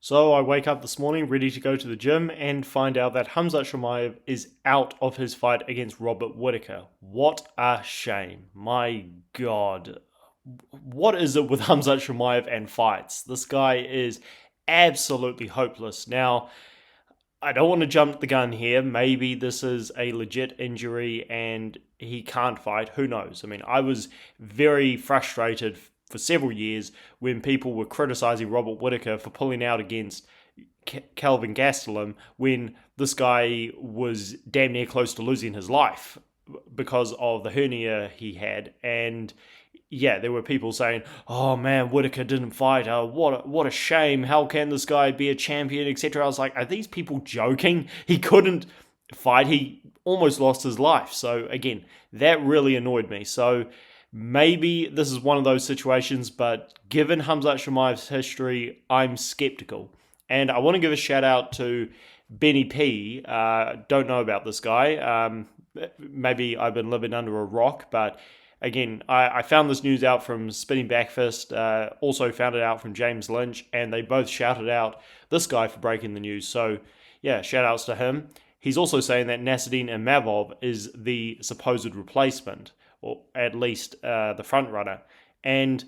So I wake up this morning ready to go to the gym and find out that Khamzat Chimaev is out of his fight against Robert Whittaker. What a shame. My God. What is it with Khamzat Chimaev and fights? This guy is absolutely hopeless. Now, I don't want to jump the gun here. Maybe this is a legit injury and he can't fight. Who knows? I mean, I was very frustrated for several years when people were criticizing Robert Whittaker for pulling out against Calvin Gastelum when this guy was damn near close to losing his life because of the hernia he had. And yeah, there were people saying, "Oh man, Whittaker didn't fight. What a shame. How can this guy be a champion, etc." I was like, are these people joking? He couldn't fight. He almost lost his life. So again, that really annoyed me. So maybe this is one of those situations, but given Khamzat Chimaev's history, I'm skeptical. And I want to give a shout out to Benny P. Don't know about this guy. Maybe I've been living under a rock, but again, I found this news out from Spinning Backfist, also found it out from James Lynch, and they both shouted out this guy for breaking the news. So, yeah, shout outs to him. He's also saying that Nasruddin Imavov is the supposed replacement, or at least the front runner. And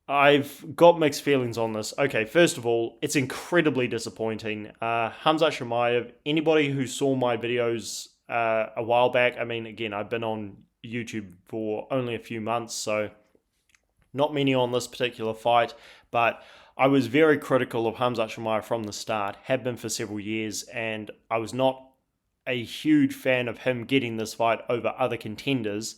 I've got mixed feelings on this. Okay, first of all, it's incredibly disappointing. Khamzat Chimaev, anybody who saw my videos a while back, I mean, again, I've been on YouTube for only a few months, so not many on this particular fight, but I was very critical of Khamzat Chimaev from the start, have been for several years, and I was not a huge fan of him getting this fight over other contenders.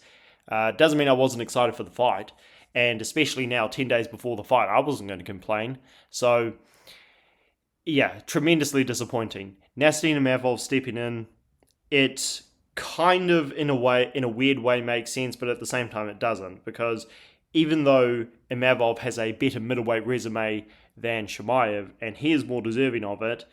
Doesn't mean I wasn't excited for the fight, and especially now, 10 days before the fight, I wasn't going to complain. So, yeah, tremendously disappointing. Nasruddin Imavov stepping in, it kind of in a weird way makes sense, but at the same time it doesn't, because even though Imavov has a better middleweight resume than Chimaev, and he is more deserving of it,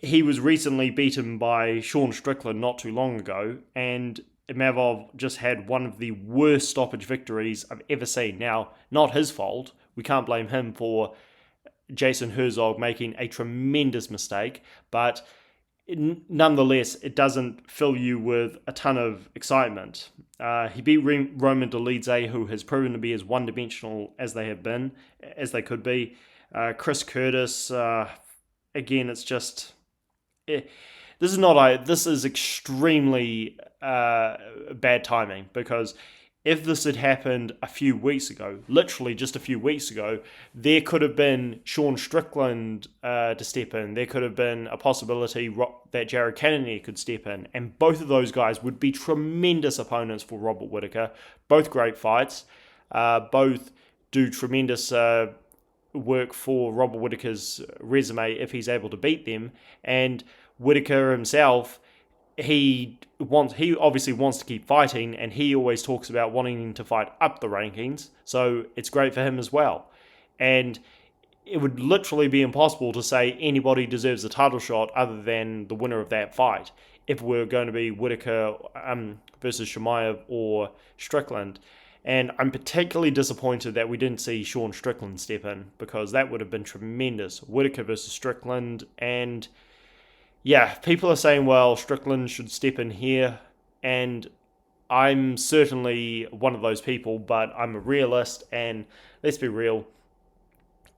he was recently beaten by Sean Strickland not too long ago, and Imavov just had one of the worst stoppage victories I've ever seen. Now, not his fault. We can't blame him for Jason Herzog making a tremendous mistake, but nonetheless, it doesn't fill you with a ton of excitement. He beat Roman Dolidze, who has proven to be as one-dimensional as they could be. Chris Curtis, again, it's just this is extremely bad timing, because if this had happened a few weeks ago, literally just a few weeks ago, there could have been Sean Strickland to step in. There could have been a possibility that Jared Cannonier could step in. And both of those guys would be tremendous opponents for Robert Whittaker. Both great fights. Both do tremendous work for Robert Whittaker's resume if he's able to beat them. And Whittaker himself, he obviously wants to keep fighting, and he always talks about wanting to fight up the rankings, so it's great for him as well. And it would literally be impossible to say anybody deserves a title shot other than the winner of that fight if we're going to be Whittaker versus Chimaev or Strickland. And I'm particularly disappointed that we didn't see Sean Strickland step in, because that would have been tremendous. Whittaker versus Strickland, and yeah, people are saying, well, Strickland should step in here, and I'm certainly one of those people, but I'm a realist, and let's be real,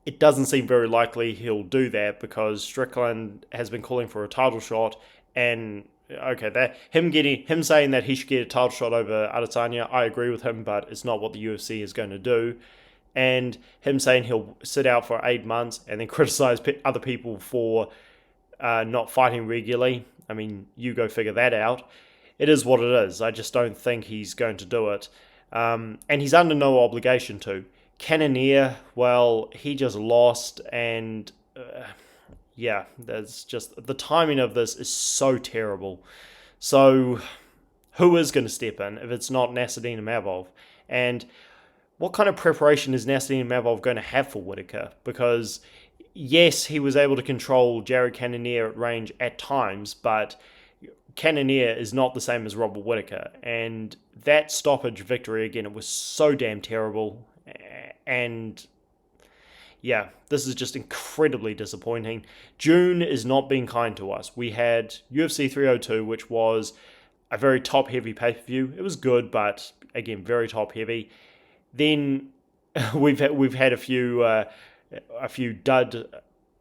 it doesn't seem very likely he'll do that, because Strickland has been calling for a title shot, and okay, that him saying that he should get a title shot over Adesanya, I agree with him, but it's not what the UFC is going to do. And him saying he'll sit out for 8 months and then criticize other people for not fighting regularly. I mean, you go figure that out. It is what it is. I just don't think he's going to do it. And he's under no obligation to. Cannonier, well, he just lost, and yeah, there's just the timing of this is so terrible. So who is going to step in if it's not Nasruddin Imavov? And what kind of preparation is Nasruddin Imavov going to have for Whittaker? Because yes, he was able to control Jared Cannonier at range at times, but Cannonier is not the same as Robert Whittaker. And that stoppage victory, again, it was so damn terrible. And yeah, this is just incredibly disappointing. June is not being kind to us. We had UFC 302, which was a very top-heavy pay-per-view. It was good, but again, very top-heavy. Then we've had a few dud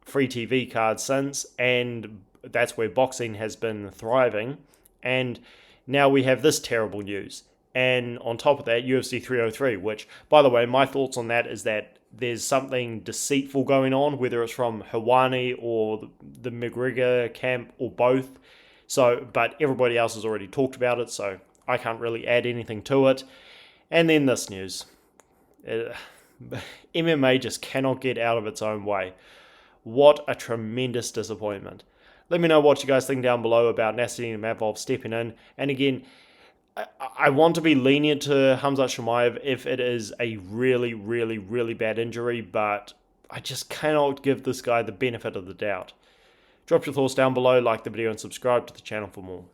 free TV cards since, and that's where boxing has been thriving. And now we have this terrible news. And on top of that, UFC 303, which, by the way, my thoughts on that is that there's something deceitful going on, whether it's from Hawani or the McGregor camp or both. So, but everybody else has already talked about it, so I can't really add anything to it. And then this news. MMA just cannot get out of its own way. What a tremendous disappointment. Let me know what you guys think down below about Nastyanov stepping in. And again, I want to be lenient to Khamzat Chimaev if it is a really, really, really bad injury, but I just cannot give this guy the benefit of the doubt. Drop your thoughts down below, like the video, and subscribe to the channel for more.